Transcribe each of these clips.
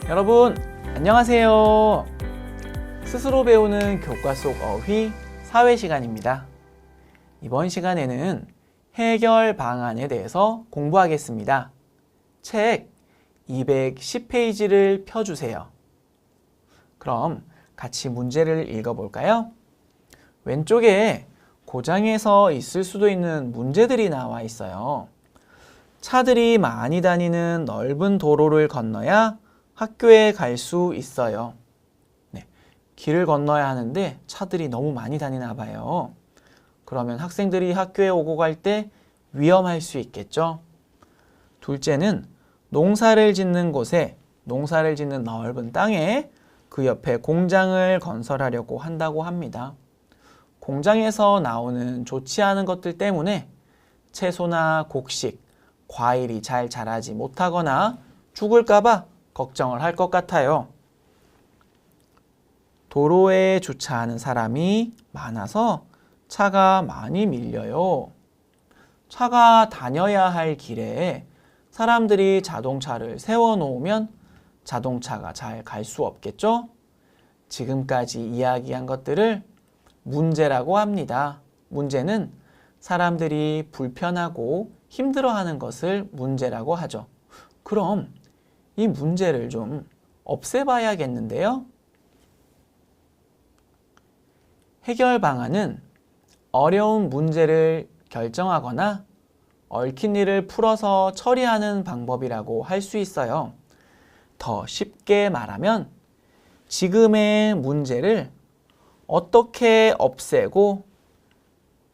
여러분, 안녕하세요. 스스로 배우는 교과 속 어휘 사회 시간입니다. 이번 시간에는 해결 방안에 대해서 공부하겠습니다. 책 210페이지를 펴주세요. 그럼 같이 문제를 읽어볼까요? 왼쪽에 고장에서 있을 수도 있는 문제들이 나와 있어요. 차들이 많이 다니는 넓은 도로를 건너야 학교에 갈 수 있어요. 네, 길을 건너야 하는데 차들이 너무 많이 다니나 봐요. 그러면 학생들이 학교에 오고 갈 때 위험할 수 있겠죠? 둘째는 농사를 짓는 곳에, 농사를 짓는 넓은 땅에 그 옆에 공장을 건설하려고 한다고 합니다. 공장에서 나오는 좋지 않은 것들 때문에 채소나 곡식, 과일이 잘 자라지 못하거나 죽을까봐 걱정을 할 것 같아요. 도로에 주차하는 사람이 많아서 차가 많이 밀려요. 차가 다녀야 할 길에 사람들이 자동차를 세워놓으면 자동차가 잘 갈 수 없겠죠? 지금까지 이야기한 것들을 문제라고 합니다. 문제는 사람들이 불편하고 힘들어하는 것을 문제라고 하죠. 그럼 이 문제를 좀 없애봐야겠는데요? 해결 방안은 어려운 문제를 결정하거나 얽힌 일을 풀어서 처리하는 방법이라고 할 수 있어요. 더 쉽게 말하면 지금의 문제를 어떻게 없애고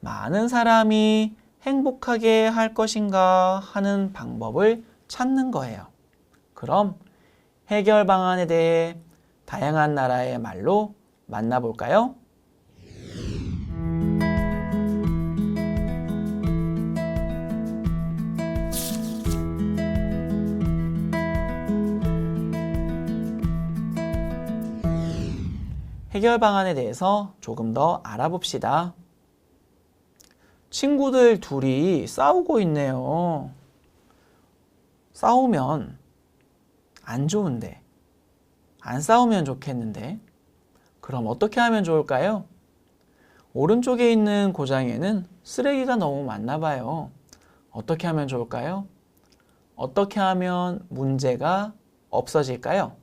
많은 사람이 행복하게 할 것인가 하는 방법을 찾는 거예요. 그럼 해결 방안에 대해 다양한 나라의 말로 만나볼까요? 해결 방안에 대해서 조금 더 알아봅시다. 친구들 둘이 싸우고 있네요. 싸우면 안 좋은데, 안 싸우면 좋겠는데, 그럼 어떻게 하면 좋을까요? 오른쪽에 있는 고장에는 쓰레기가 너무 많나 봐요. 어떻게 하면 좋을까요? 어떻게 하면 문제가 없어질까요?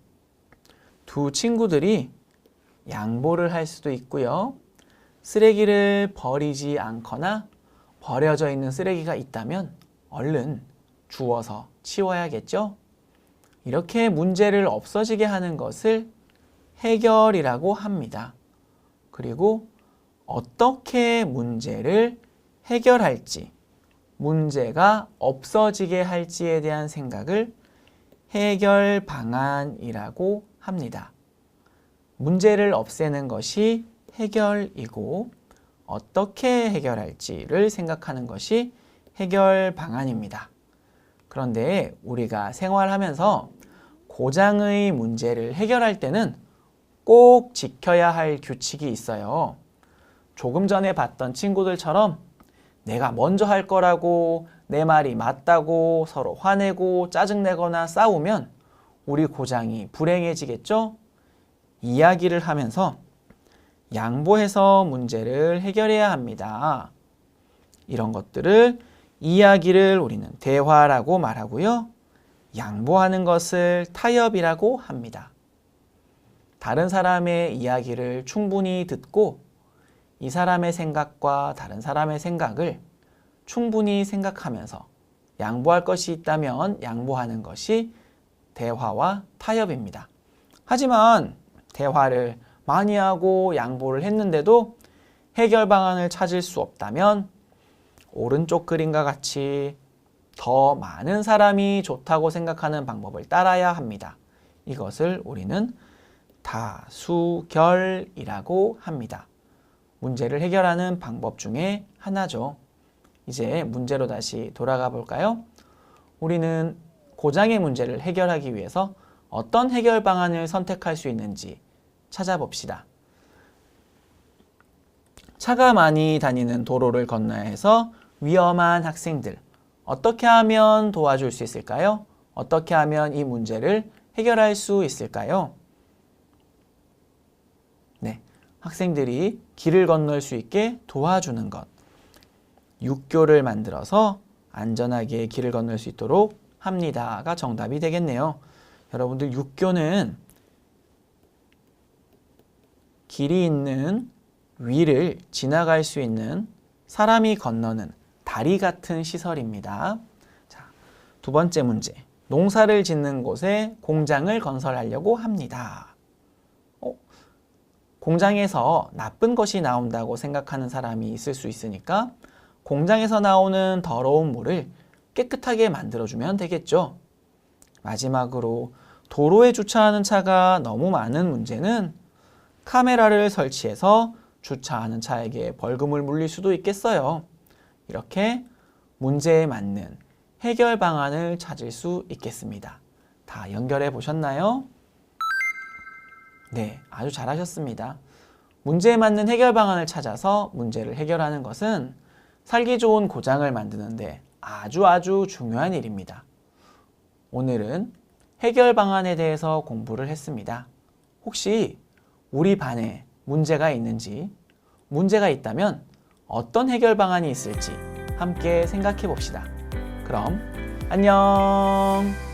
두 친구들이 양보를 할 수도 있고요. 쓰레기를 버리지 않거나 버려져 있는 쓰레기가 있다면 얼른 주워서 치워야겠죠? 이렇게 문제를 없어지게 하는 것을 해결이라고 합니다. 그리고 어떻게 문제를 해결할지, 문제가 없어지게 할지에 대한 생각을 해결 방안이라고 합니다. 문제를 없애는 것이 해결이고 어떻게 해결할지를 생각하는 것이 해결 방안입니다. 그런데 우리가 생활하면서 고장의 문제를 해결할 때는 꼭 지켜야 할 규칙이 있어요. 조금 전에 봤던 친구들처럼 내가 먼저 할 거라고 내 말이 맞다고 서로 화내고 짜증내거나 싸우면 우리 고장이 불행해지겠죠? 이야기를 하면서 양보해서 문제를 해결해야 합니다. 이런 것들을 이야기를 우리는 대화라고 말하고요. 양보하는 것을 타협이라고 합니다. 다른 사람의 이야기를 충분히 듣고 이 사람의 생각과 다른 사람의 생각을 충분히 생각하면서 양보할 것이 있다면 양보하는 것이 대화와 타협입니다. 하지만 대화를 많이 하고 양보를 했는데도 해결 방안을 찾을 수 없다면 오른쪽 그림과 같이 더 많은 사람이 좋다고 생각하는 방법을 따라야 합니다. 이것을 우리는 다수결이라고 합니다. 문제를 해결하는 방법 중에 하나죠. 이제 문제로 다시 돌아가 볼까요? 우리는 고장의 문제를 해결하기 위해서 어떤 해결 방안을 선택할 수 있는지 찾아봅시다. 차가 많이 다니는 도로를 건너야 해서 위험한 학생들, 어떻게 하면 도와줄 수 있을까요? 어떻게 하면 이 문제를 해결할 수 있을까요? 네, 학생들이 길을 건널 수 있게 도와주는 것. 육교를 만들어서 안전하게 길을 건널 수 있도록 합니다가 정답이 되겠네요. 여러분들 육교는 길이 있는 위를 지나갈 수 있는 사람이 건너는 다리 같은 시설입니다. 자, 두 번째 문제. 농사를 짓는 곳에 공장을 건설하려고 합니다. 공장에서 나쁜 것이 나온다고 생각하는 사람이 있을 수 있으니까 공장에서 나오는 더러운 물을 깨끗하게 만들어주면 되겠죠. 마지막으로 도로에 주차하는 차가 너무 많은 문제는 카메라를 설치해서 주차하는 차에게 벌금을 물릴 수도 있겠어요. 이렇게 문제에 맞는 해결 방안을 찾을 수 있겠습니다. 다 연결해 보셨나요? 네, 아주 잘하셨습니다. 문제에 맞는 해결 방안을 찾아서 문제를 해결하는 것은 살기 좋은 고장을 만드는데 아주 중요한 일입니다. 오늘은 해결 방안에 대해서 공부를 했습니다. 혹시 우리 반에 문제가 있는지, 문제가 있다면 어떤 해결 방안이 있을지 함께 생각해 봅시다. 그럼 안녕!